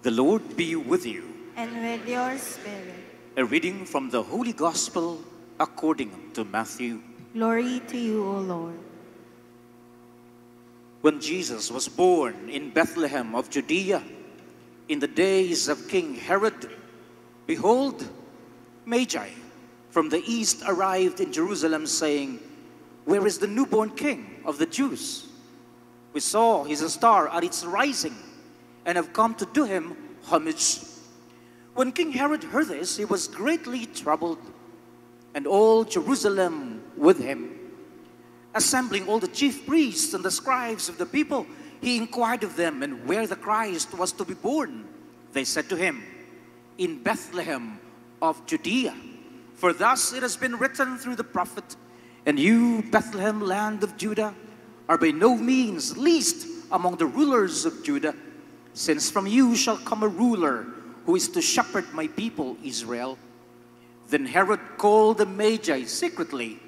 The Lord be with you. And with your spirit. A reading from the Holy Gospel according to Matthew. Glory to you, O Lord. When Jesus was born in Bethlehem of Judea, in the days of King Herod, behold, Magi from the east arrived in Jerusalem, saying, "Where is the newborn King of the Jews? We saw his star at its rising, and have come to do him homage." When King Herod heard this, he was greatly troubled, and all Jerusalem with him. Assembling all the chief priests and the scribes of the people, he inquired of them and where the Christ was to be born. They said to him, "In Bethlehem of Judea. For thus it has been written through the prophet, and you, Bethlehem, land of Judah, are by no means least among the rulers of Judah, since from you shall come a ruler who is to shepherd my people Israel." Then Herod called the Magi secretly,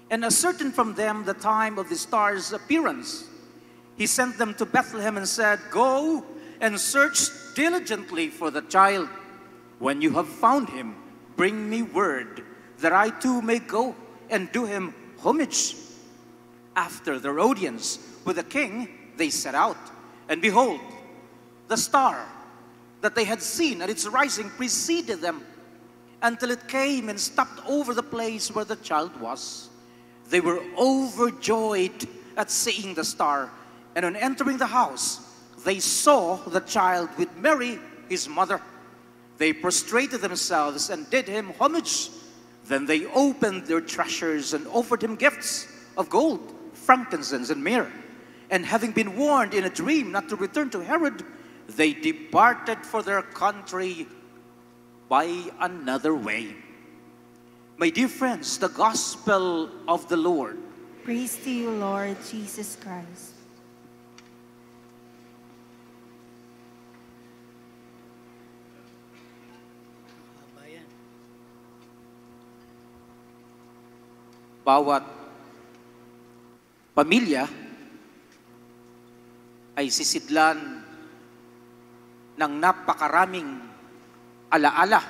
and ascertained from them the time of the star's appearance. He sent them to Bethlehem and said, "Go and search diligently for the child. When you have found him, bring me word, that I too may go and do him homage." After their audience with the king, they set out, and behold, the star that they had seen at its rising preceded them, until it came and stopped over the place where the child was. They were overjoyed at seeing the star, and on entering the house, they saw the child with Mary, his mother. They prostrated themselves and did him homage. Then they opened their treasures and offered him gifts of gold, frankincense, and myrrh. And having been warned in a dream not to return to Herod, they departed for their country by another way. My dear friends, the gospel of the Lord. Praise to you, Lord Jesus Christ. Bawat pamilya ay sisidlan ng napakaraming alaala.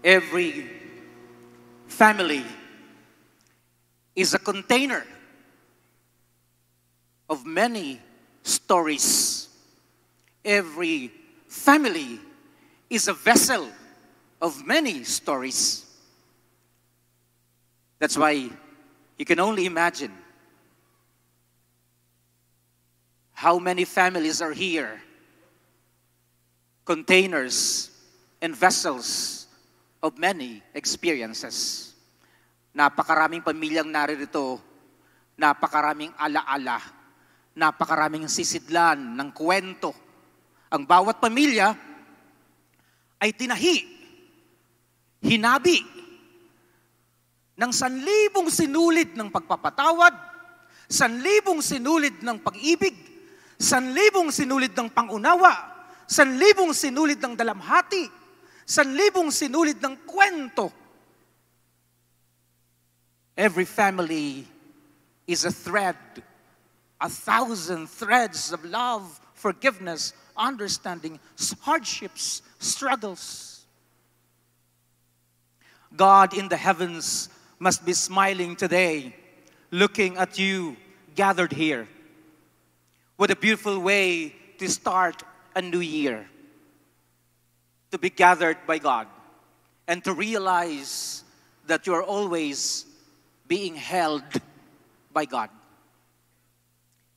Every family is a container of many stories. Every family is a vessel of many stories. That's why you can only imagine how many families are here, containers and vessels of many experiences. Napakaraming pamilyang naririto, napakaraming alaala, napakaraming sisidlan ng kwento. Ang bawat pamilya ay tinahi, hinabi, ng 1,000 sinulid ng pagpapatawad, 1,000 sinulid ng pag-ibig, 1,000 sinulid ng pangunawa, 1,000 sinulid ng dalamhati, 1,000 sinulid ng kwento. Every family is a thread, 1,000 threads of love, forgiveness, understanding, hardships, struggles. God in the heavens must be smiling today, looking at you gathered here. What a beautiful way to start a new year. To be gathered by God and to realize that you are always being held by God.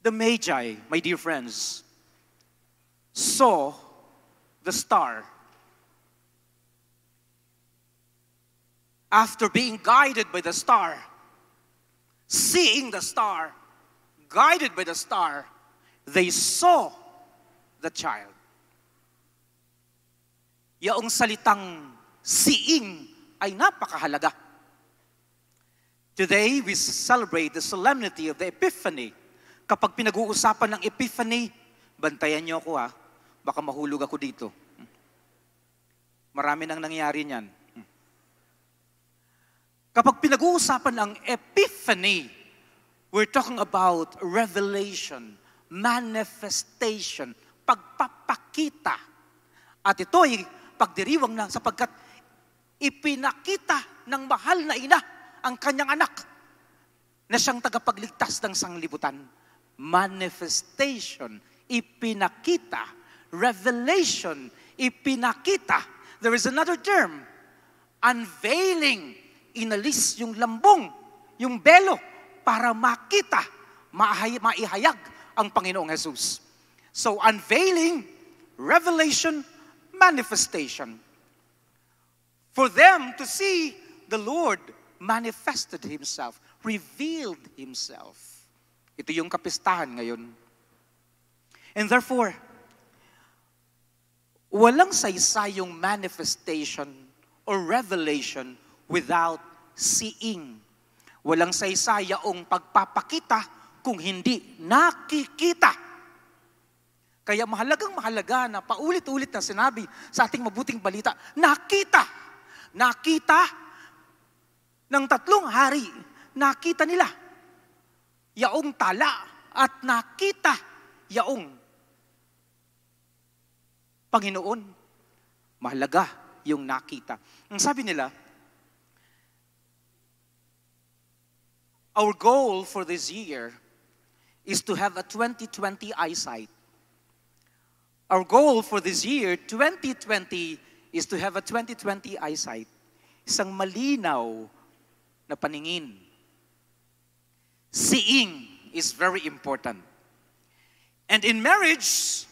The Magi, my dear friends, saw the star. After being guided by the star, seeing the star, guided by the star, they saw the child. Yaong salitang seeing ay napakahalaga. Today, we celebrate the solemnity of the Epiphany. Kapag pinag-uusapan ng Epiphany, bantayan niyo ako ha, baka mahulog ako dito. Marami nang nangyari niyan. Kapag pinag-uusapan ng Epiphany, we're talking about revelation, manifestation, pagpapakita. At ito'y pagdiriwang na sapagkat ipinakita ng mahal na ina ang kanyang anak na siyang tagapagligtas ng sanglibutan. Manifestation, ipinakita. Revelation, ipinakita. There is another term, unveiling. Inalis yung lambong, yung belo, para makita, maihayag ang Panginoong Jesus. So, unveiling, revelation, manifestation. For them to see the Lord manifested Himself, revealed Himself. Ito yung kapistahan ngayon. And therefore, walang saysayong manifestation or revelation without seeing. Walang saysayaong pagpapakita kung hindi nakikita. Kaya mahalaga na paulit-ulit na sinabi sa ating mabuting balita, nakita. Nakita ng 3 hari. Nakita nila yaong tala at nakita yaong Panginoon. Mahalaga yung nakita. Ang sabi nila, our goal for this year is to have a 20/20 eyesight. Our goal for this year, 2020, is to have a 20/20 eyesight. Isang malinaw na paningin. Seeing is very important. And in marriage,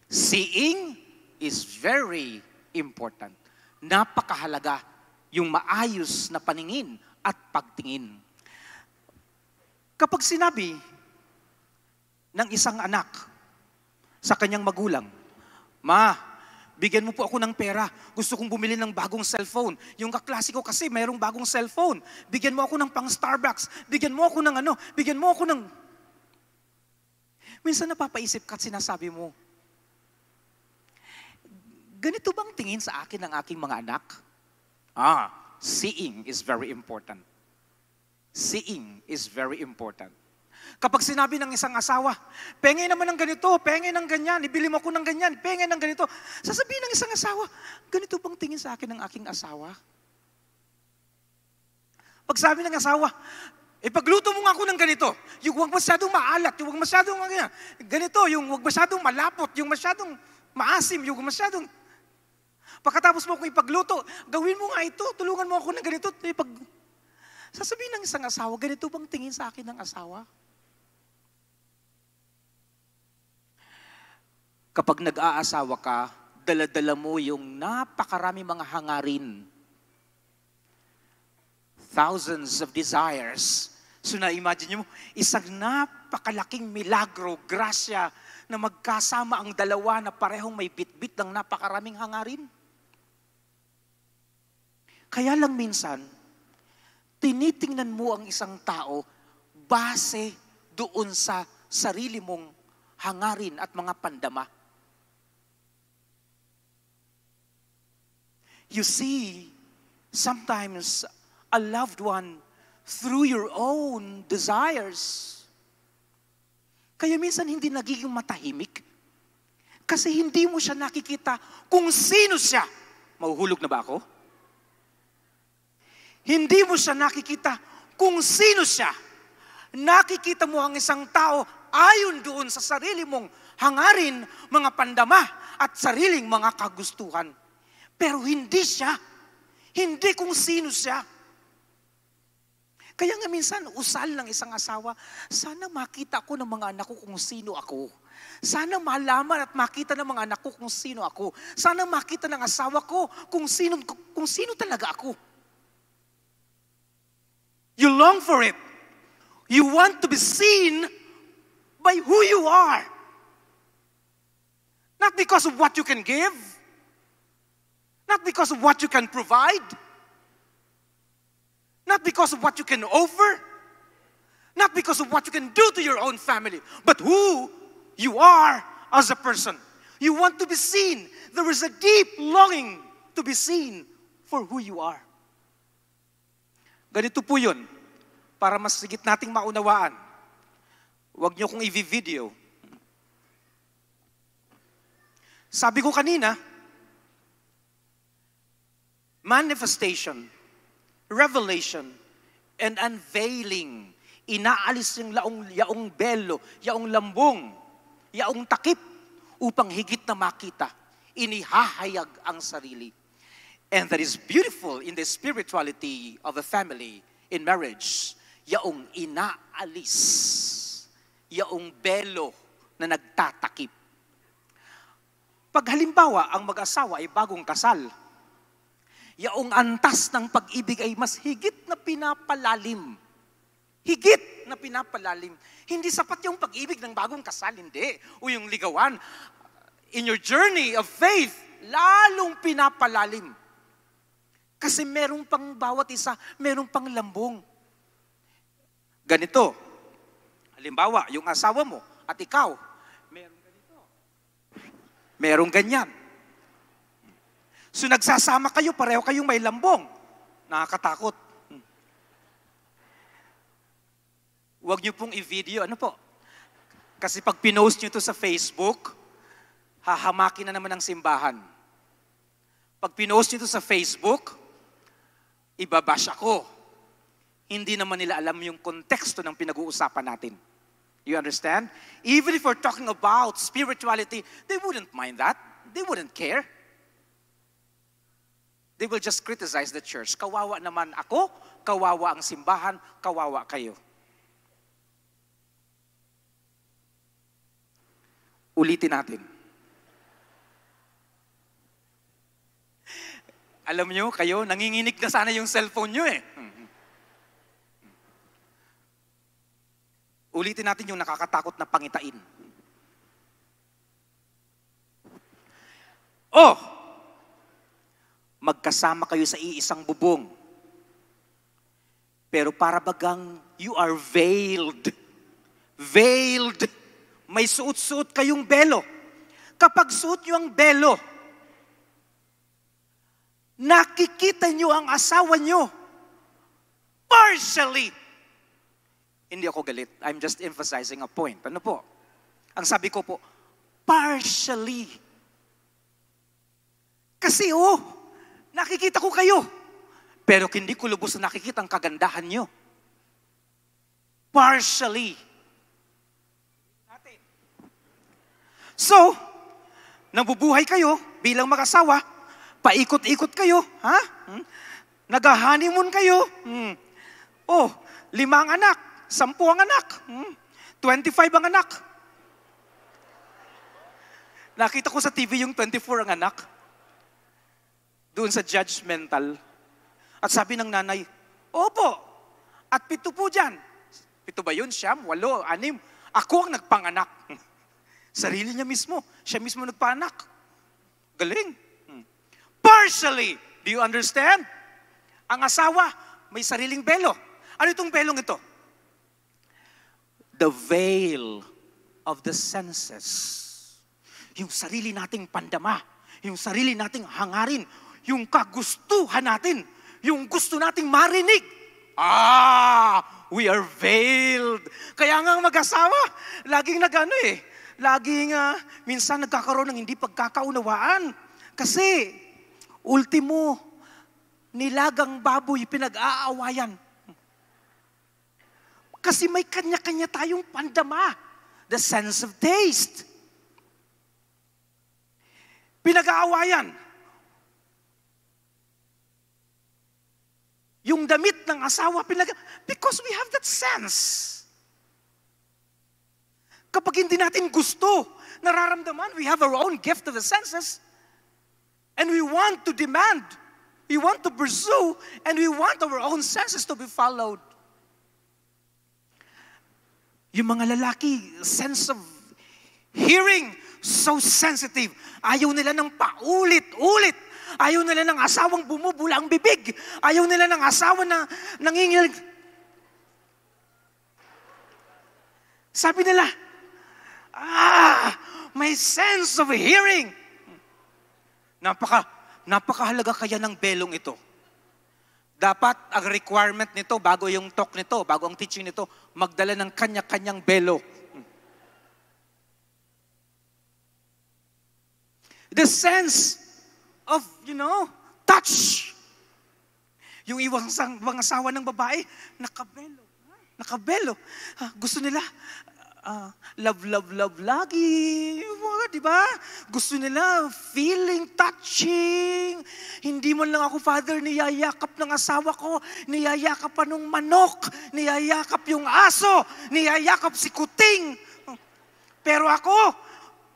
seeing is very important. Napakahalaga yung maayos na paningin at pagtingin. Kapag sinabi ng isang anak sa kanyang magulang, "Ma, bigyan mo po ako ng pera. Gusto kong bumili ng bagong cellphone. Yung kaklase ko kasi mayroong bagong cellphone. Bigyan mo ako ng pang Starbucks. Bigyan mo ako ng ano. Bigyan mo ako ng..." Minsan napapaisip ka at sinasabi mo, ganito bang tingin sa akin ng aking mga anak? Seeing is very important. Seeing is very important. Kapag sinabi ng isang asawa, "Penge naman ng ganito, penge ng ganyan, ibili mo ako ng ganyan, penge ng ganito." Sasabihin ng isang asawa, ganito bang tingin sa akin ng aking asawa? Pag sabi ng asawa, "Ipagluto mo nga ako ng ganito, yung huwag masyadong maalat, yung huwag masyadong ganito, yung huwag masyadong malapot, yung masyadong maasim, yung masyadong..." Pagkatapos mo akong ipagluto, "Gawin mo nga ito, tulungan mo ako ng ganito." Sasabihin ng isang asawa, ganito bang tingin sa akin ng asawa? Kapag nag-aasawa ka, dala-dala mo yung napakarami mga hangarin. Thousands of desires. So na-imagine mo, isang napakalaking milagro, grasya, na magkasama ang dalawa na parehong may bitbit ng napakaraming hangarin. Kaya lang minsan, tinitingnan mo ang isang tao base doon sa sarili mong hangarin at mga pandama. You see, sometimes a loved one through your own desires. Kaya minsan hindi nagiging matahimik. Kasi hindi mo siya nakikita kung sino siya. Mahuhulog na ba ako? Hindi mo siya nakikita kung sino siya. Nakikita mo ang isang tao ayon doon sa sarili mong hangarin, mga pandama, at sariling mga kagustuhan. Pero hindi siya. Hindi kung sino siya. Kaya nga minsan, usal ng isang asawa, sana makita ko ng mga anak ko kung sino ako. Sana malaman at makita ng mga anak ko kung sino ako. Sana makita ng asawa ko kung sino talaga ako. You long for it. You want to be seen by who you are. Not because of what you can give. Not because of what you can provide. Not because of what you can offer. Not because of what you can do to your own family. But who you are as a person. You want to be seen. There is a deep longing to be seen for who you are. Ganito po yun. Para mas sigit nating maunawaan. Huwag niyo kong i-video. Sabi ko kanina, manifestation, revelation, and unveiling. Inaalis yung yaong belo, yaong lambong, yaong takip upang higit na makita. Inihahayag ang sarili. And that is beautiful in the spirituality of a family, in marriage. Yaong inaalis, yaong belo na nagtatakip. Pag halimbawa, ang mag-asawa ay bagong kasal, yaong antas ng pag-ibig ay mas higit na pinapalalim. Higit na pinapalalim. Hindi sapat yung pag-ibig ng bagong kasal, hindi. O yung ligawan. In your journey of faith, lalong pinapalalim. Kasi merong pang bawat isa, merong pang lambong. Ganito. Halimbawa, yung asawa mo at ikaw, merong ganito. Merong ganyan. So nagsasama kayo, pareho kayong may lambong. Nakakatakot. Huwag niyo pong i-video. Ano po? Kasi pag pinost niyo ito sa Facebook, hahamakin na naman ang simbahan. Pag pinost niyo ito sa Facebook, ibabash ako. Hindi naman nila alam yung konteksto ng pinag-uusapan natin. You understand? Even if we're talking about spirituality, they wouldn't mind that. They wouldn't care. They will just criticize the church. Kawawa naman ako, kawawa ang simbahan, kawawa kayo. Ulitin natin. Alam nyo, kayo, nanginginig na sana yung cellphone nyo eh. Ulitin natin yung nakakatakot na pangitain. Oh! Magkasama kayo sa iisang bubong. Pero para bagang you are veiled. Veiled. May suot-suot kayong belo. Kapag suot nyo ang belo, nakikita nyo ang asawa nyo. Partially. Hindi ako galit. I'm just emphasizing a point. Ano po? Ang sabi ko po, partially. Kasi nakikita ko kayo. Pero hindi ko lubos na nakikita ang kagandahan nyo. Partially. So, nabubuhay kayo bilang mag-asawa, paikot-ikot kayo, ha? Nag-honeymoon kayo. 5 ang anak, 10 ang anak, 25 ang anak. Nakita ko sa TV yung 24 ang anak. Doon sa judgmental. At sabi ng nanay, opo, at 7 po dyan. 7 ba yun? 9, 8, 6. Ako ang nagpanganak. Sarili niya mismo. Siya mismo nagpanak. Galing. Partially. Do you understand? Ang asawa, may sariling belo. Ano itong belong ito? The veil of the senses. Yung sarili nating pandama. Yung sarili nating hangarin. Yung kagustuhan natin. Yung gusto nating marinig. We are veiled. Kaya nga ang mag-asawa, laging laging minsan nagkakaroon ng hindi pagkakaunawaan. Kasi, ultimo, nilagang baboy pinag-aawayan. Kasi may kanya-kanya tayong pandama. The sense of taste. Pinag-aawayan. Yung damit ng asawa, because we have that sense. Kapag hindi natin gusto, nararamdaman, we have our own gift of the senses. And we want to demand, we want to pursue, and we want our own senses to be followed. Yung mga lalaki, sense of hearing, so sensitive. Ayaw nila ng paulit-ulit. Ayaw nila ng asawang bumubula ang bibig. Ayaw nila ng asawa na nanginginig. Sabi nila, may sense of hearing. Napakahalaga kaya ng belong ito. Dapat ang requirement nito, bago yung talk nito, bago ang teaching nito, magdala ng kanya-kanyang belo. The sense of, touch. Yung iwang mga asawa ng babae, nakabelo. Nakabelo. Gusto nila, love, love, love lagi. Di ba? Gusto nila, feeling, touching. Hindi man lang ako, Father, niyayakap ng asawa ko, niyayakap pa nung manok, niyayakap yung aso, niyayakap si kuting. Pero ako,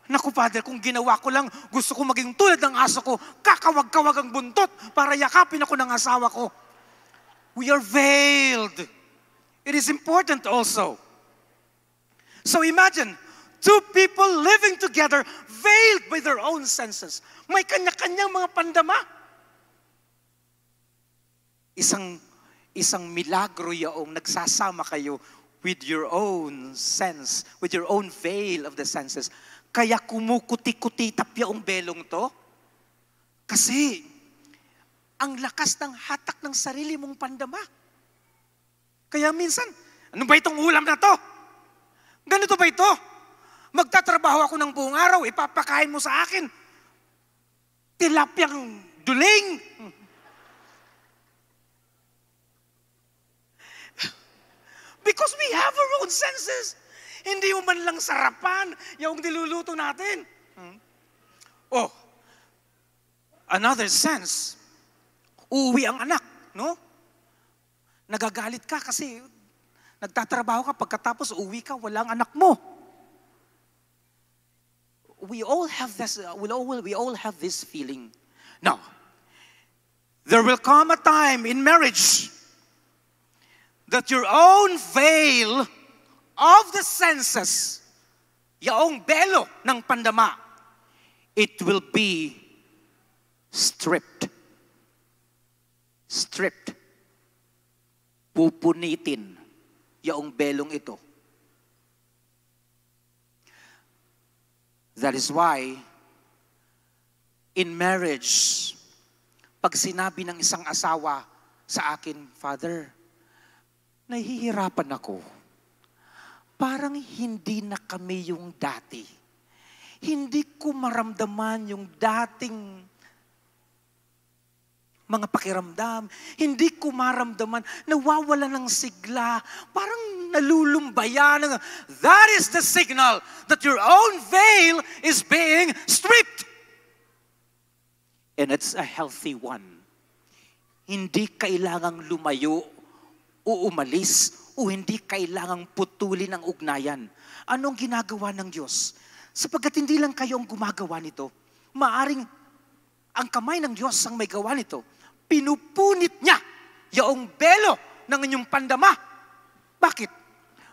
naku, Father, kung ginawa ko lang, gusto ko maging tulad ng aso ko, kakawag-kawag ang buntot para yakapin ako ng asawa ko. We are veiled. It is important also. So imagine, two people living together, veiled by their own senses. May kanya-kanyang mga pandama. Isang milagro yaong nagsasama kayo with your own sense, with your own veil of the senses. Kaya kumukuti-kutitap yaong belong to. Kasi, ang lakas ng hatak ng sarili mong pandama. Kaya minsan, ano ba itong ulam na to? Ganito ba ito? Magtatrabaho ako ng buong araw, ipapakain mo sa akin. Tilapyang duling. Because we have our own senses. Hindi mo man lang sarapan yung niluluto natin. Oh, another sense. Uuwi ang anak, no? Nagagalit ka kasi nagtatrabaho ka, pagkatapos uwi ka, walang anak mo. We all have this feeling. Now, there will come a time in marriage that your own veil of the senses, yaong belo ng pandama, it will be stripped. Stripped. Pupunitin yaong belong ito. That is why, in marriage, pag sinabi ng isang asawa sa akin, Father, nahihirapan ako. Parang hindi na kami yung dati. Hindi ko maramdaman yung dating mga pakiramdam. Hindi ko maramdaman. Nawawala ng sigla. Parang nalulumbayan. That is the signal that your own veil is being stripped. And it's a healthy one. Hindi kailangang lumayo o umalis o hindi kailangang putulin ang ugnayan. Anong ginagawa ng Diyos? Sapagkat hindi lang kayo ang gumagawa nito. Maaring ang kamay ng Diyos ang may gawa nito. Pinupunit niya yaong belo ng inyong pandama. Bakit?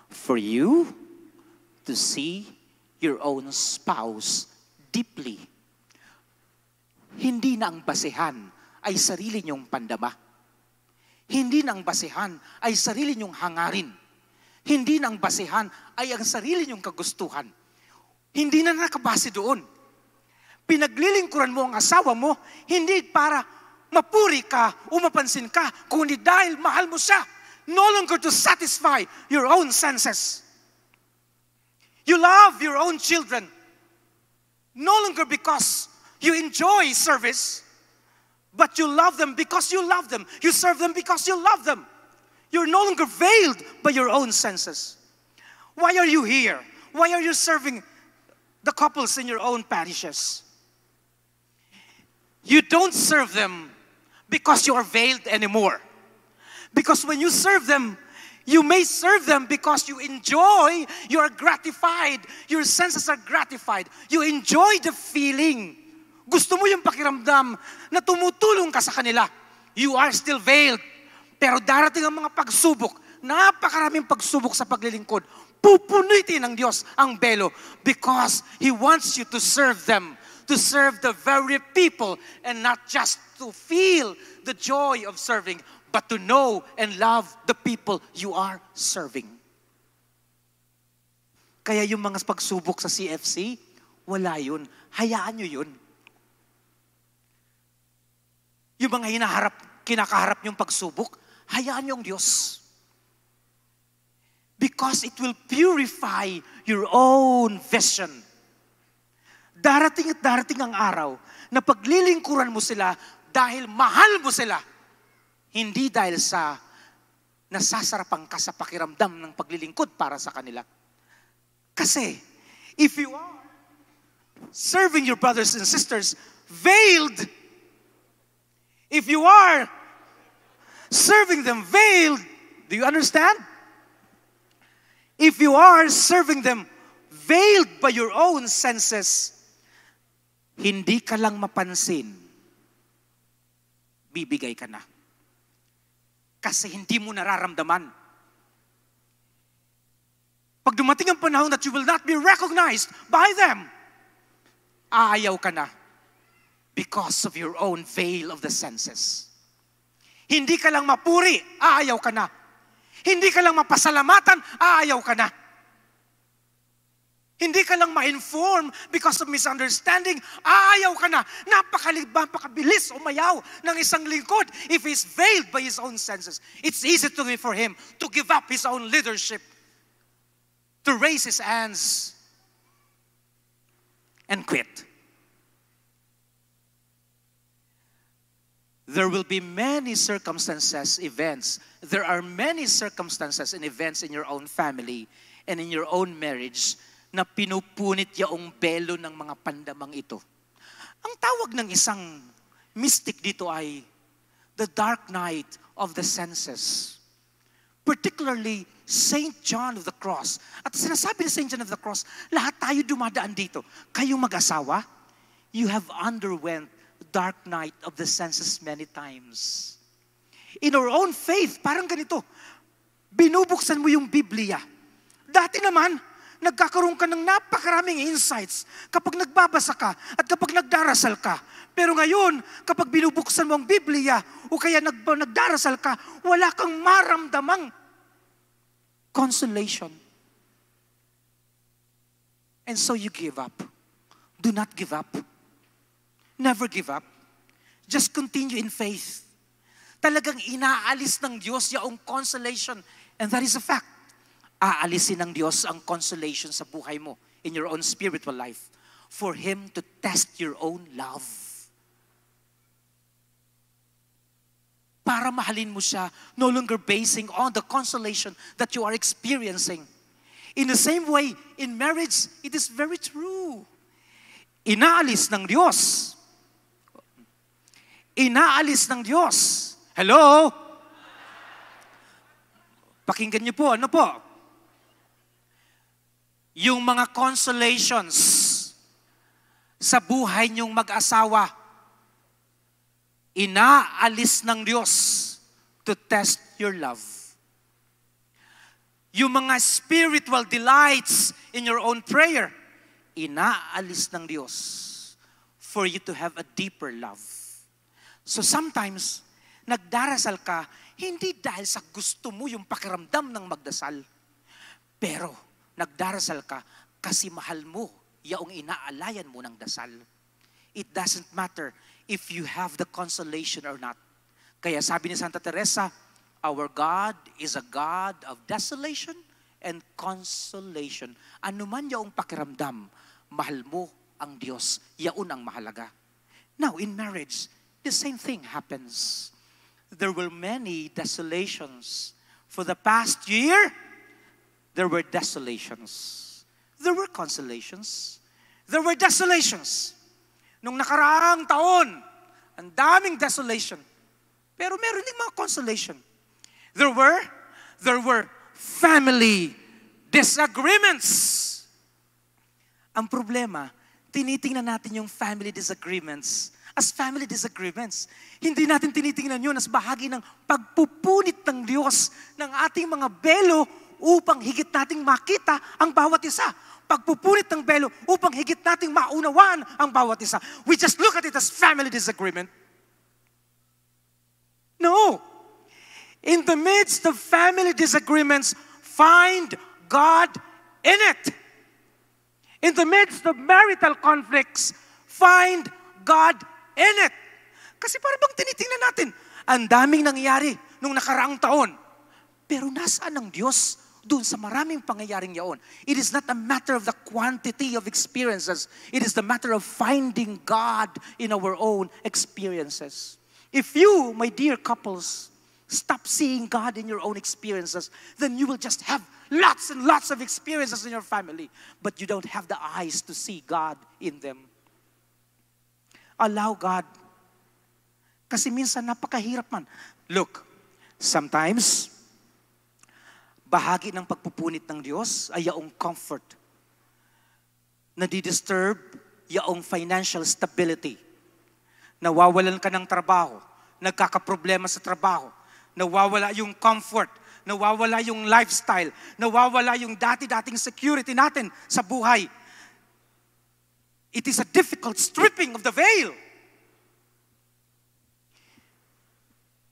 For you to see your own spouse deeply. Hindi na ang basehan ay sarili niyong pandama. Hindi na ang basehan ay sarili niyong hangarin. Hindi na ang basehan ay ang sarili niyong kagustuhan. Hindi na nakabase doon. Pinaglilingkuran mo ang asawa mo, hindi para mapuri ka o mapansin ka, kundi dahil mahal mo siya. No longer to satisfy your own senses. You love your own children. No longer because you enjoy service, but you love them because you love them. You serve them because you love them. You're no longer veiled by your own senses. Why are you here? Why are you serving the couples in your own parishes? You don't serve them because you are veiled anymore. Because when you serve them, you may serve them because you enjoy, you are gratified, your senses are gratified. You enjoy the feeling. Gusto mo yung pakiramdam na tumutulong ka sa kanila. You are still veiled. Pero darating ang mga pagsubok, napakaraming pagsubok sa paglilingkod. Pupunitin ng Diyos ang belo because He wants you to serve them. To serve the very people and not just to feel the joy of serving, but to know and love the people you are serving. Kaya yung mga pagsubok sa CFC, wala yun. Hayaan nyo yun. Yung mga kinakaharap yung pagsubok, hayaan nyo ang Diyos. Because it will purify your own vision. darating at darating ang araw na paglilingkuran mo sila dahil mahal mo sila. Hindi dahil sa nasasarapan ka sa pakiramdam ng paglilingkod para sa kanila. Kasi, if you are serving your brothers and sisters veiled, if you are serving them veiled, do you understand? If you are serving them veiled by your own senses, hindi ka lang mapansin, bibigay ka na. Kasi hindi mo nararamdaman. Pag dumating ang panahon that you will not be recognized by them, aayaw ka na because of your own veil of the senses. Hindi ka lang mapuri, aayaw ka na. Hindi ka lang mapasalamatan, aayaw ka na. Hindi ka lang ma-inform because of misunderstanding, aayaw ka na. Napakabilis umayaw ng isang lingkod if he's veiled by his own senses. It's easy for him to give up his own leadership, to raise his hands and quit. There will be many circumstances, events. There are many circumstances and events in your own family and in your own marriage na pinupunit yaong belo ng mga pandamang ito. Ang tawag ng isang mystic dito ay the dark night of the senses. Particularly, Saint John of the Cross. At sinasabi ni Saint John of the Cross, lahat tayo dumadaan dito. Kayong mag-asawa, you have underwent dark night of the senses many times. In our own faith, parang ganito, binubuksan mo yung Biblia. Dati naman, nagkakaroon ka ng napakaraming insights kapag nagbabasa ka at kapag nagdarasal ka. Pero ngayon, kapag binubuksan mo ang Biblia o kaya nagdarasal ka, wala kang maramdamang consolation. And so you give up. Do not give up. Never give up. Just continue in faith. Talagang inaalis ng Diyos yung consolation. And that is a fact. Aalisin ng Diyos ang consolation sa buhay mo in your own spiritual life for Him to test your own love. Para mahalin mo siya, no longer basing on the consolation that you are experiencing. In the same way, in marriage, it is very true. Inaalis ng Diyos. Inaalis ng Diyos. Hello? Pakinggan niyo po, ano po? Yung mga consolations sa buhay niyong mag-asawa, inaalis ng Diyos to test your love. Yung mga spiritual delights in your own prayer, inaalis ng Diyos for you to have a deeper love. So sometimes, nagdarasal ka, hindi dahil sa gusto mo yung pakiramdam ng magdasal. Pero, nagdarasal ka kasi mahal mo yaong inaalayan mo ng dasal. It doesn't matter if you have the consolation or not. Kaya sabi ni Santa Teresa, our God is a God of desolation and consolation. Ano man yaong pakiramdam, mahal mo ang Diyos, yaon ang mahalaga. Now, in marriage, the same thing happens. There were many desolations. For the past year, there were desolations. There were consolations. There were desolations. Nung nakaraang taon, ang daming desolation. Pero meron din mga consolation. There were family disagreements. Ang problema, tinitingnan natin yung family disagreements as family disagreements. Hindi natin tinitingnan yun as bahagi ng pagpupunit ng Diyos ng ating mga belo upang higit nating makita ang bawat isa. Pagpupunit ng belo upang higit nating maunawaan ang bawat isa. We just look at it as family disagreement. No. In the midst of family disagreements, find God in it. In the midst of marital conflicts, find God in it. Kasi parang bang tinitingnan natin, ang daming nangyari nung nakaraang taon. Pero nasaan ang Diyos dun sa maraming pangyayaring yaon. It is not a matter of the quantity of experiences. It is the matter of finding God in our own experiences. If you, my dear couples, stop seeing God in your own experiences, then you will just have lots and lots of experiences in your family, but you don't have the eyes to see God in them. Allow God. Kasi minsan napakahirap man. Look, sometimes, bahagi ng pagpupunit ng Diyos ay yaong comfort. Nadidisturb yaong financial stability. Nawawalan ka ng trabaho, nagkakaproblema sa trabaho, nawawala yung comfort, nawawala yung lifestyle, nawawala yung dati-dating security natin sa buhay. It is a difficult stripping of the veil.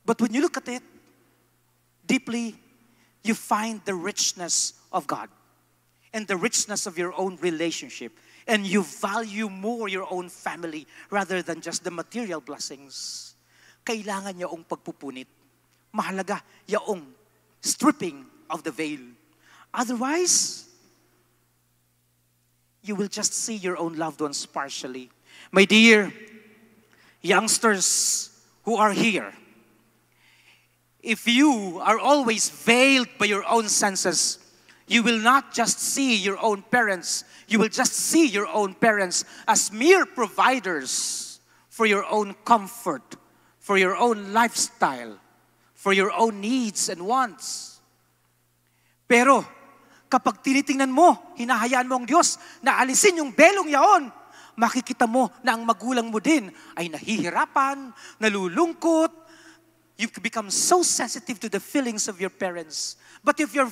But when you look at it deeply, you find the richness of God and the richness of your own relationship. And you value more your own family rather than just the material blessings. Kailangan yaong pagpupunit. Mahalaga yaong stripping of the veil. Otherwise, you will just see your own loved ones partially. My dear youngsters who are here, if you are always veiled by your own senses, you will not just see your own parents, you will just see your own parents as mere providers for your own comfort, for your own lifestyle, for your own needs and wants. Pero, kapag tinitingnan mo, hinahayaan mo ang Diyos na alisin yung belong yaon, makikita mo na ang magulang mo din ay nahihirapan, nalulungkot. You become so sensitive to the feelings of your parents. But if you are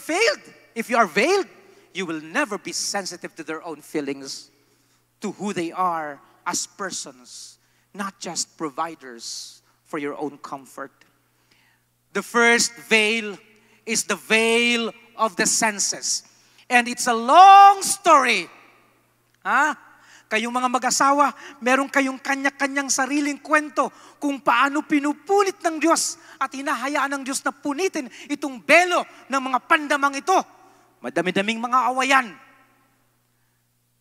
veiled, you will never be sensitive to their own feelings, to who they are as persons, not just providers for your own comfort. The first veil is the veil of the senses. And it's a long story. Kayong mga mag-asawa, meron kayong kanya-kanyang sariling kwento kung paano pinupunit ng Diyos at hinahayaan ng Diyos na punitin itong belo ng mga pandamang ito. Madami-daming mga awayan.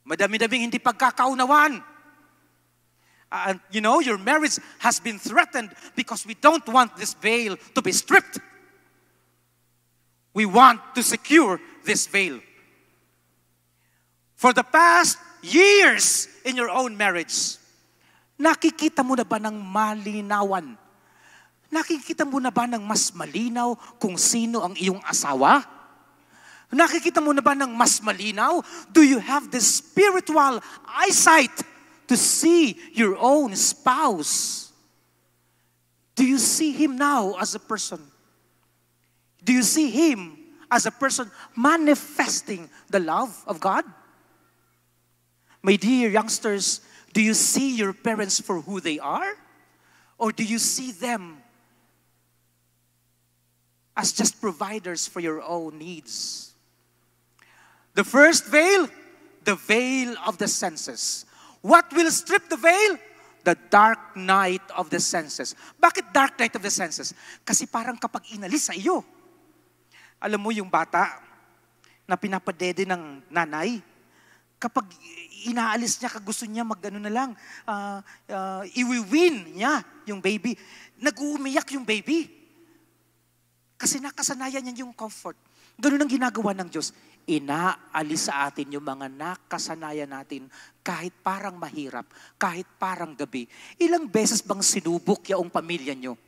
Madami-daming hindi pagkakaunawan. And your marriage has been threatened because we don't want this veil to be stripped. We want to secure this veil. For the past years in your own marriage, nakikita mo na ba ng malinawan? Nakikita mo na ba ng mas malinaw kung sino ang iyong asawa? Nakikita mo na ba ng mas malinaw? Do you have the spiritual eyesight to see your own spouse? Do you see him now as a person? Do you see him as a person manifesting the love of God? My dear youngsters, do you see your parents for who they are? Or do you see them as just providers for your own needs? The first veil, the veil of the senses. What will strip the veil? The dark night of the senses. Bakit dark night of the senses? Kasi parang kapag inalis sa iyo, alam mo yung bata na pinapadede ng nanay, kapag inaalis niya, gusto niya mag-ano na lang, iwiwin niya yung baby. Nag-uumiyak yung baby. Kasi nakasanayan niya yung comfort. Ganun ang ginagawa ng Diyos. Inaalis sa atin yung mga nakasanayan natin kahit parang mahirap, kahit parang gabi. Ilang beses bang sinubok yaong pamilya nyo?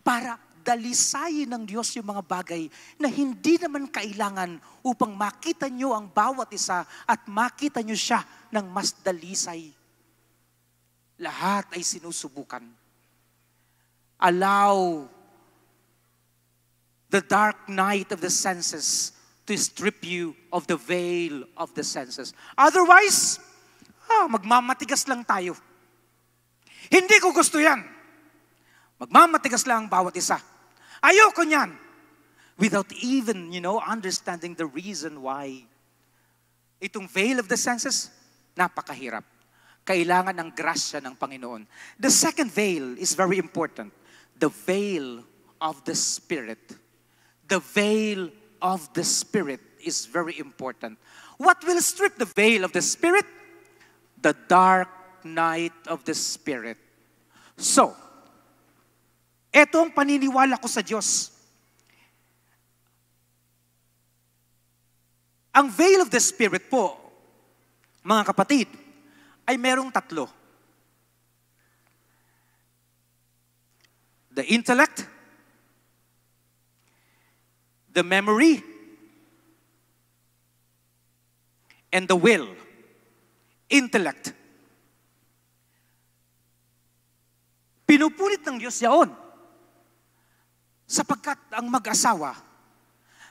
Para dalisayin ng Diyos yung mga bagay na hindi naman kailangan upang makita nyo ang bawat isa at makita nyo siya ng mas dalisay. Lahat ay sinusubukan. Allow the dark night of the senses to strip you of the veil of the senses. Otherwise, magmamatigas lang tayo. Hindi ko gusto yan. Magmamatigas lang ang bawat isa. Ayoko niyan. Without even, understanding the reason why. Itong veil of the senses, napakahirap. Kailangan ng grasya ng Panginoon. The second veil is very important. The veil of the Spirit. The veil of the Spirit is very important. What will strip the veil of the Spirit? The dark night of the Spirit. So, ito ang paniniwala ko sa Diyos. Ang veil of the Spirit po, mga kapatid, ay merong tatlo. The intellect, the memory, and the will. Intellect. Pinupunit ng Diyos yaon. Sapagkat ang mag-asawa,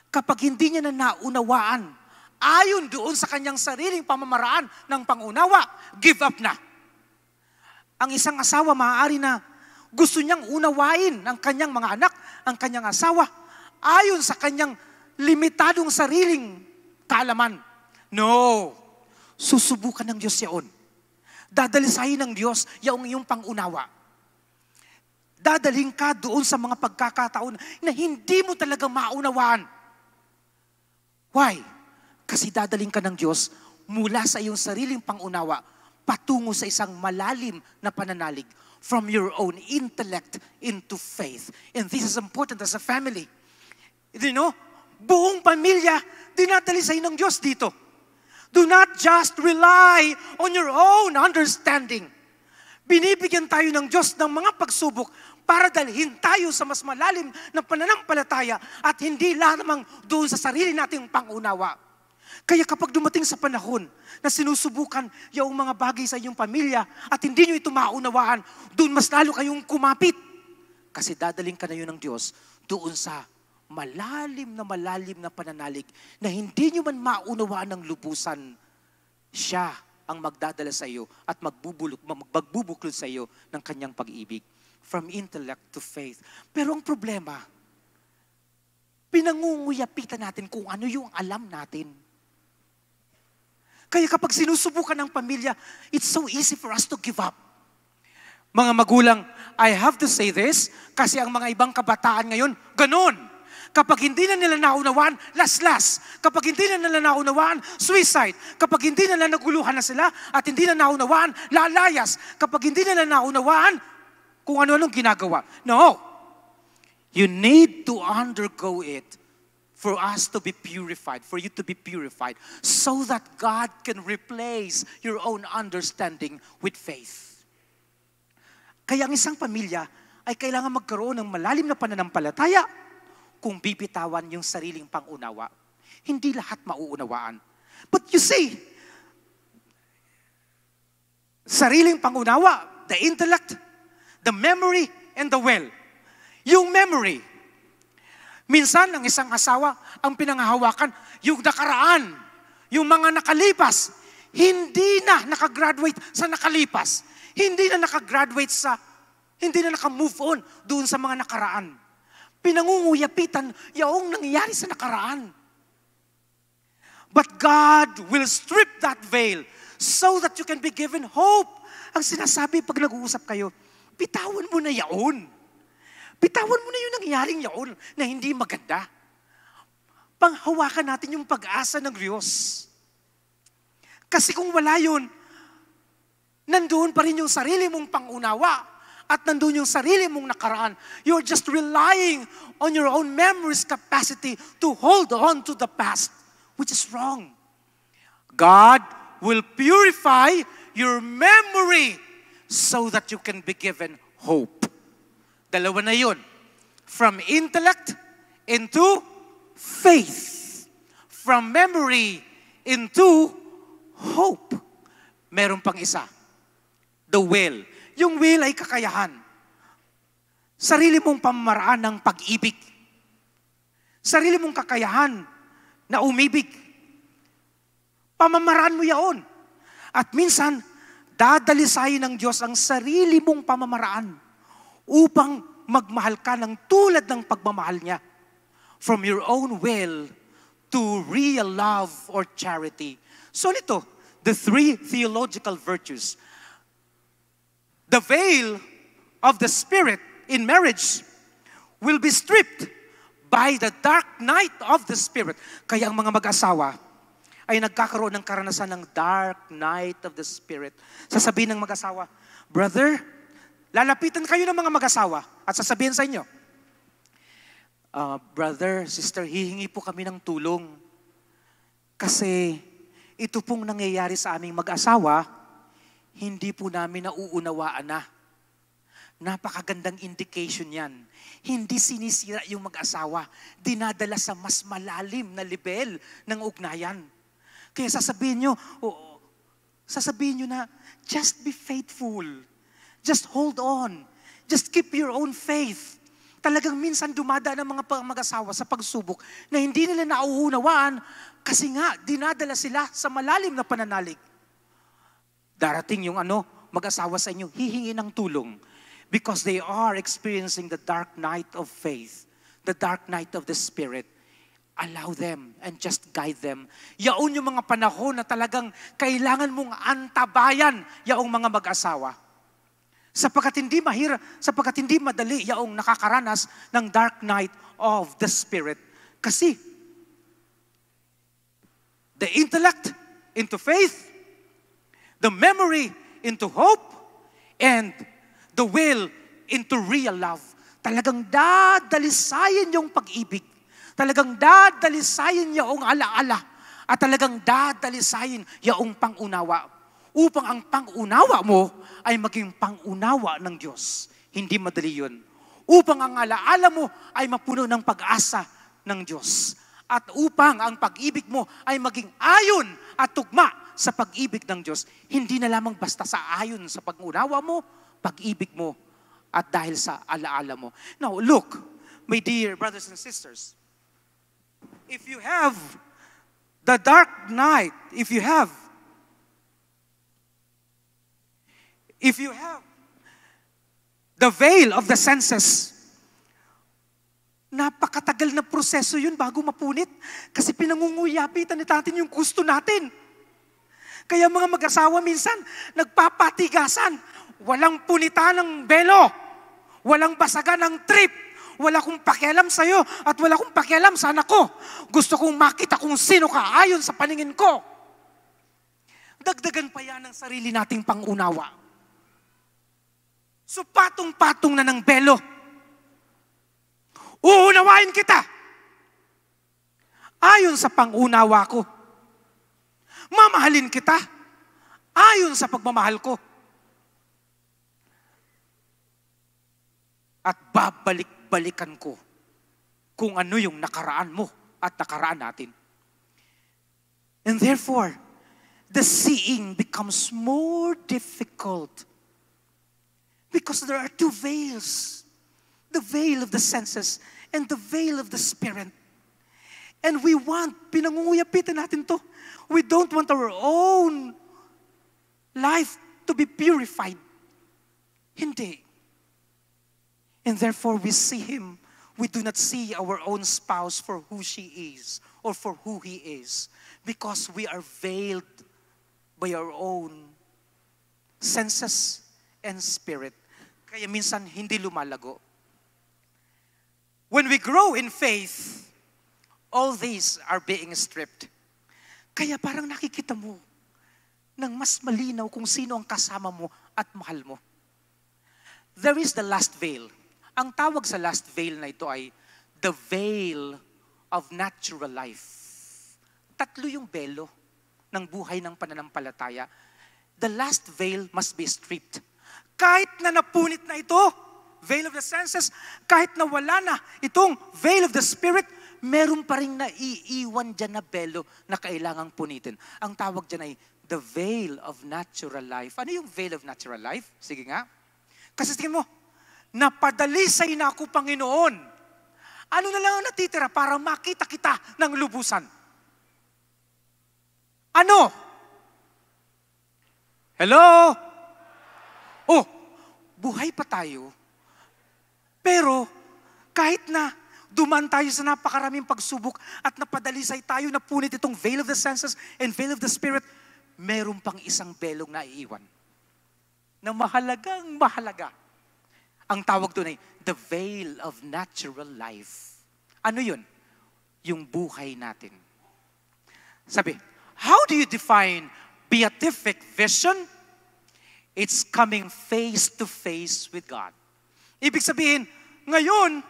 kapag hindi niya na naunawaan, ayon doon sa kanyang sariling pamamaraan ng pangunawa, give up na. Ang isang asawa maaari na gusto niyang unawain ang kanyang mga anak, ang kanyang asawa, ayon sa kanyang limitadong sariling kaalaman. No. Susubukan ng Diyos yaon. Dadalisayin ng Diyos yung iyong pangunawa. Dadalhin ka doon sa mga pagkakataon na hindi mo talaga maunawaan. Why? Kasi dadalhin ka ng Diyos mula sa iyong sariling pangunawa patungo sa isang malalim na pananalig from your own intellect into faith. And this is important as a family. You know, buong pamilya, dinadalisay ng Diyos dito. Do not just rely on your own understanding. Binibigyan tayo ng Diyos ng mga pagsubok para dalhin tayo sa mas malalim na pananampalataya at hindi lamang doon sa sarili nating pangunawa. Kaya kapag dumating sa panahon na sinusubukan yung mga bagay sa inyong pamilya at hindi nyo ito maunawaan, doon mas lalo kayong kumapit. Kasi dadaling ka na yun ng Diyos doon sa malalim na pananalig na hindi nyo man maunawaan ng lubusan. Siya ang magdadala sa iyo at magbubuklod sa iyo ng kanyang pag-ibig. From intellect to faith. Pero ang problema, pinangunguyapitan natin kung ano yung alam natin. Kaya kapag sinusubukan ng pamilya, it's so easy for us to give up. Mga magulang, I have to say this, kasi ang mga ibang kabataan ngayon, ganun. Kapag hindi na nila naunawaan, laslas. Kapag hindi na nila naunawaan, suicide. Kapag hindi na nila naguluhan na sila at hindi na naunawaan, lalayas. Kapag hindi na nila naunawaan, kung ano-anong ginagawa. No. You need to undergo it for us to be purified, for you to be purified, so that God can replace your own understanding with faith. Kaya ang isang pamilya ay kailangan magkaroon ng malalim na pananampalataya kung bibitawan yung sariling pangunawa. Hindi lahat mauunawaan. But you see, sariling pangunawa, the intellect, the memory, and the will. Yung memory, minsan, ang isang asawa, ang pinanghahawakan, yung nakaraan, yung mga nakalipas, hindi na nakagraduate sa nakalipas. Hindi na naka-move on doon sa mga nakaraan. Pinangunguyapitan yung nangyayari sa nakaraan. But God will strip that veil so that you can be given hope. Ang sinasabi pag nag-uusap kayo, bitawan mo na yaon. Bitawan mo na yung nangyaring yaon na hindi maganda. Panghawakan natin yung pag-asa ng Diyos. Kasi kung wala yun, nandoon pa rin yung sarili mong pangunawa at nandoon yung sarili mong nakaraan. You're just relying on your own memory's capacity to hold on to the past, which is wrong. God will purify your memory so that you can be given hope. Dalawa na yun. From intellect into faith. From memory into hope. Meron pang isa. The will. Yung will ay kakayahan. Sarili mong pamamaraan ng pag-ibig. Sarili mong kakayahan na umibig. Pamamaraan mo yaon. At minsan, dadalisayin ng Diyos ang sarili mong pamamaraan upang magmahal ka ng tulad ng pagmamahal niya. From your own will to real love or charity. So nito, the three theological virtues. The veil of the Spirit in marriage will be stripped by the dark night of the Spirit. Kaya ang mga mag-asawa ay nagkakaroon ng karanasan ng dark night of the Spirit. Sasabihin ng mag-asawa, brother, lalapitan kayo ng mga mag-asawa at sasabihin sa inyo, brother, sister, hihingi po kami ng tulong. Kasi ito pong nangyayari sa aming mag-asawa, hindi po namin nauunawaan na. Napakagandang indication yan. Hindi sinisira yung mag-asawa. Dinadala sa mas malalim na level ng ugnayan. Kaya sasabihin nyo na, just be faithful. Just hold on. Just keep your own faith. Talagang minsan dumadaan ang mga mag-asawa sa pagsubok na hindi nila nauunawaan kasi nga dinadala sila sa malalim na pananalig. Darating yung mag-asawa sa inyo, hihingi ng tulong because they are experiencing the dark night of faith, the dark night of the Spirit. Allow them and just guide them. Yaon yung mga panahon na talagang kailangan mong antabayan yaong mga mag-asawa. Sapagkat hindi madali yaong nakakaranas ng dark night of the Spirit. Kasi, the intellect into faith, the memory into hope, and the will into real love. Talagang dadalisayin yung pag-ibig. Talagang dadalisayin yaong alaala. At talagang dadalisayin yaong pangunawa. Upang ang pangunawa mo ay maging pangunawa ng Diyos. Hindi madali yun. Upang ang alaala mo ay mapuno ng pag-asa ng Diyos. At upang ang pag-ibig mo ay maging ayon at tugma sa pag-ibig ng Diyos. Hindi na lamang basta sa ayon sa pag-unawa mo, pag-ibig mo, at dahil sa alaala mo. Now, look, my dear brothers and sisters, if you have the dark night, if you have the veil of the senses, napakatagal na proseso yun bago mapunit. Kasi pinangunguyapitan natin yung gusto natin. Kaya mga mag-asawa minsan, nagpapatigasan. Walang punitan ng belo. Walang basagan ng trip. Wala kong pakialam sa'yo at wala kong pakialam sa anak ko. Gusto kong makita kung sino ka ayon sa paningin ko. Dagdagan pa yan ng sarili nating pangunawa. So patong-patong na ng belo. Uunawain kita. Ayon sa pangunawa ko. Mamahalin kita. Ayon sa pagmamahal ko. At babalik-balikan ko kung ano yung nakaraan mo at nakaraan natin. And therefore, the seeing becomes more difficult. Because there are two veils. The veil of the senses and the veil of the Spirit. And we want, pinangunguyapitan natin to. We don't want our own life to be purified. Hindi. And therefore we see Him. We do not see our own spouse for who she is or for who he is. Because we are veiled by our own senses and spirit. Kaya minsan hindi lumalago. When we grow in faith, all these are being stripped. Kaya parang nakikita mo ng mas malinaw kung sino ang kasama mo at mahal mo. There is the last veil. Ang tawag sa last veil na ito ay the veil of natural life. Tatlo yung belo ng buhay ng pananampalataya. The last veil must be stripped. Kahit na napunit na ito, veil of the senses, kahit na wala na itong veil of the spirit, meron pa rin naiiwan dyan na belo na kailangang punitin. Ang tawag dyan ay the veil of natural life. Ano yung veil of natural life? Sige nga. Kasi tingin mo, napadalisay na ako, Panginoon. Ano na lang ang natitira para makita kita ng lubusan? Ano? Hello? Oh, buhay pa tayo. Pero kahit na duman tayo sa napakaraming pagsubok at napadalisay tayo na punit itong veil of the senses and veil of the spirit, meron pang isang belong naiiwan na mahalagang mahalaga. Ang tawag doon ay the veil of natural life. Ano yun? Yung buhay natin. Sabi, how do you define beatific vision? It's coming face to face with God. Ibig sabihin, ngayon,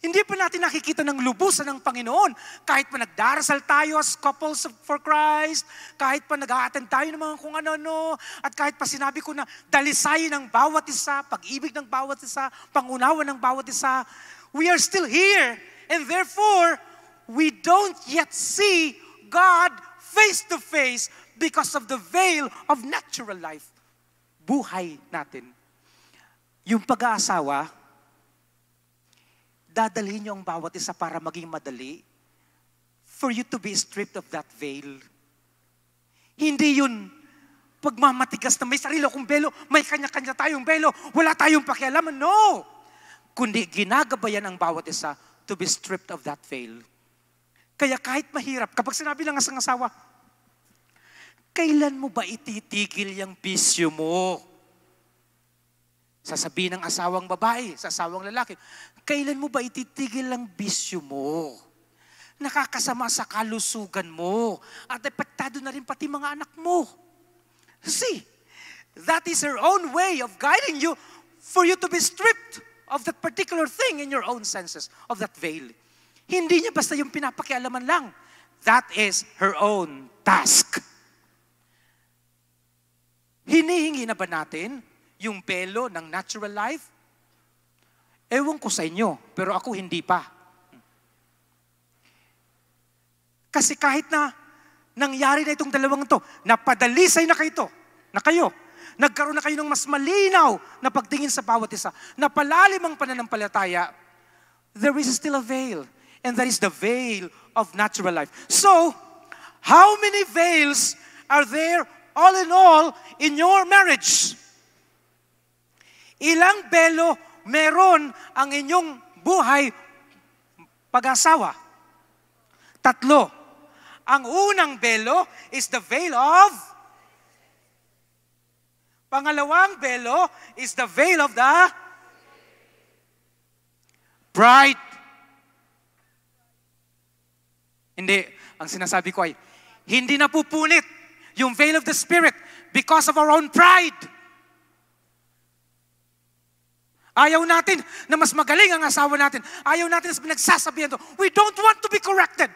hindi pa natin nakikita ng lubusan ng Panginoon. Kahit pa nagdarasal tayo as couples for Christ, kahit pa nag-a-attend tayo ng mga kung ano-ano, at kahit pa sinabi ko na dalisayin ng bawat isa, pag-ibig ng bawat isa, pangunawa ng bawat isa, we are still here. And therefore, we don't yet see God face to face because of the veil of natural life. Buhay natin. Yung pag-aasawa, dadalhin niyo ang bawat isa para maging madali for you to be stripped of that veil. Hindi yun pagmamatigas na may sarili akong belo, may kanya-kanya tayong belo, wala tayong pakialaman. No! Kundi ginagabayan ang bawat isa to be stripped of that veil. Kaya kahit mahirap, kapag sinabi lang ang asawa, kailan mo ba ititigil yung bisyo mo? Sasabihin ng asawang babae, sa asawang lalaki, kailan mo ba ititigil ang bisyo mo? Nakakasama sa kalusugan mo. At epektado na rin pati mga anak mo. See, that is her own way of guiding you for you to be stripped of that particular thing in your own senses, of that veil. Hindi niya basta yung pinapakialaman lang. That is her own task. Hinihingi na ba natin yung belo ng natural life? Ewan ko sa inyo, pero ako hindi pa. Kasi kahit na nangyari na itong dalawang ito, napadalisay na kayo, nagkaroon na kayo ng mas malinaw na pagtingin sa bawat isa, napalalim ang pananampalataya, there is still a veil. And that is the veil of natural life. So, how many veils are there all in your marriage? Ilang belo meron ang inyong buhay pag-asawa? 3. Ang unang belo is the veil of. Pangalawang belo is the veil of the bride. Hindi. Ang sinasabi ko ay, hindi napupunit yung veil of the Spirit because of our own pride. Ayaw natin na mas magaling ang asawa natin. Ayaw natin na pinagsasabihan to. We don't want to be corrected.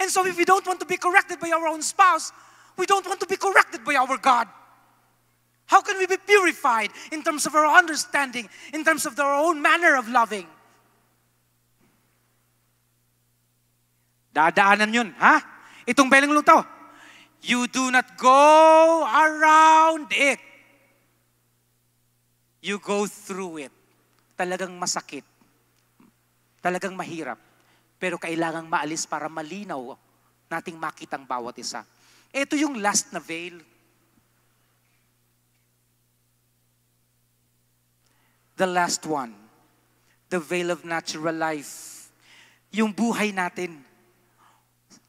And so if we don't want to be corrected by our own spouse, we don't want to be corrected by our God. How can we be purified in terms of our understanding, in terms of our own manner of loving? Dadaanan yun, ha? Itong belang luto. You do not go around it. You go through it. Talagang masakit. Talagang mahirap. Pero kailangang maalis para malinaw nating makitang bawat isa. Ito yung last na veil. The last one. The veil of natural life. Yung buhay natin.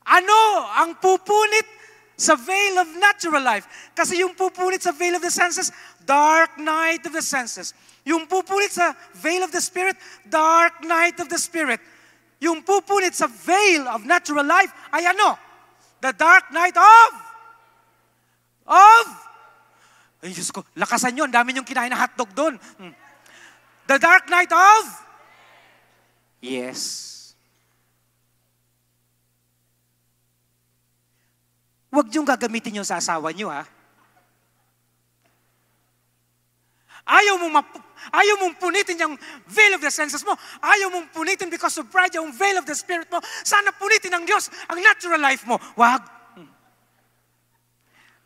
Ano ang pupunit sa veil of natural life? Kasi yung pupunit sa veil of the senses, dark night of the senses. Yung pupunit sa veil of the Spirit, dark night of the Spirit. Yung pupunit sa veil of natural life ay ano? The dark night of? Ay, Diyos ko, lakasan nyo, ang dami nyong kinain na hotdog doon. The dark night of? Yes. Huwag niyong gagamitin yung sa asawa niyo, ha? Ayaw mong punitin yung veil of the senses mo. Ayaw mong punitin because of pride yung veil of the Spirit mo. Sana punitin ng Diyos ang natural life mo. Wag.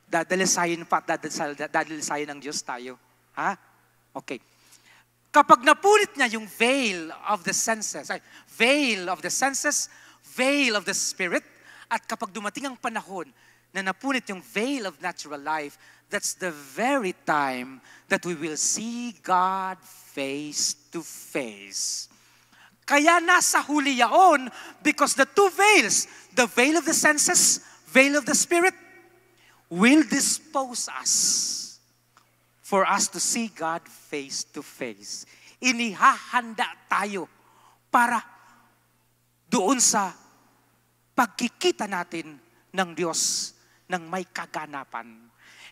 Dadalisayin ng Diyos tayo. Ha? Okay. Kapag napunit niya yung veil of the senses, veil of the Spirit, at kapag dumating ang panahon na napunit yung veil of natural life, that's the very time that we will see God face to face. Kaya nasa huli yaon because the two veils, the veil of the senses, veil of the Spirit, will dispose us for us to see God face to face. Inihahanda tayo para doon sa pagkikita natin ng Diyos ng may kaganapan.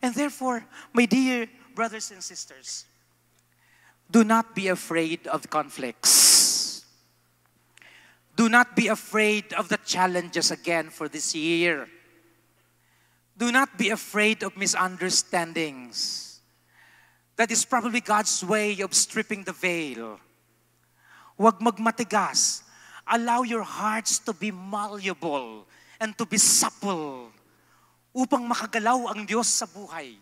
And therefore, my dear brothers and sisters, do not be afraid of conflicts. Do not be afraid of the challenges again for this year. Do not be afraid of misunderstandings. That is probably God's way of stripping the veil. Huwag magmatigas. Allow your hearts to be malleable and to be supple upang makagalaw ang Diyos sa buhay.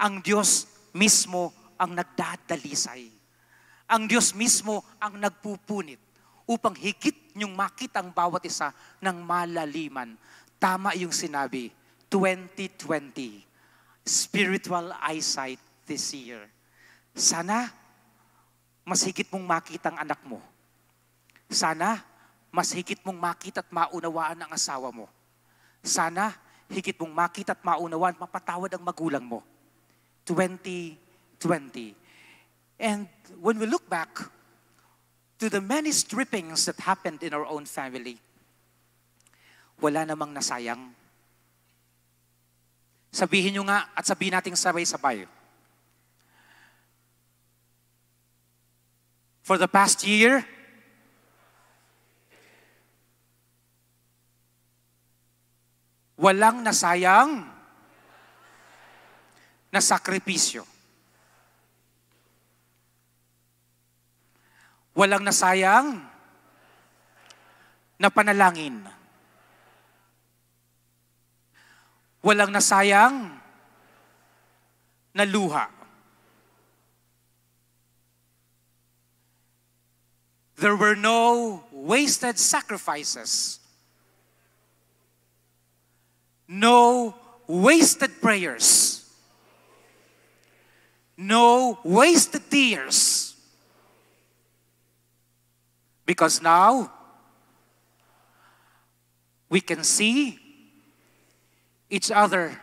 Ang Diyos mismo ang nagdadalisay. Ang Diyos mismo ang nagpupunit upang higit niyong makita ang bawat isa ng malaliman. Tama yung sinabi, 2020, spiritual eyesight this year. Sana, mas higit mong makita ang anak mo. Sana, mas higit mong makita at maunawaan ang asawa mo. Sana, higit mong makita at maunawaan, mapatawad ang magulang mo. 2020. And when we look back to the many strippings that happened in our own family, wala namang nasayang. Sabihin nyo nga at sabihin natin sabay-sabay. For the past year, walang nasayang na sakripisyo. Walang nasayang na panalangin. Walang nasayang na luha. There were no wasted sacrifices. No wasted prayers. No wasted tears. Because now, we can see each other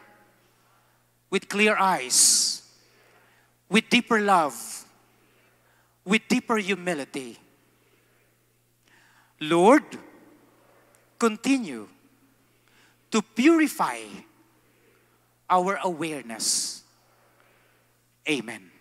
with clear eyes, with deeper love, with deeper humility. Lord, continue to purify our awareness. Amen.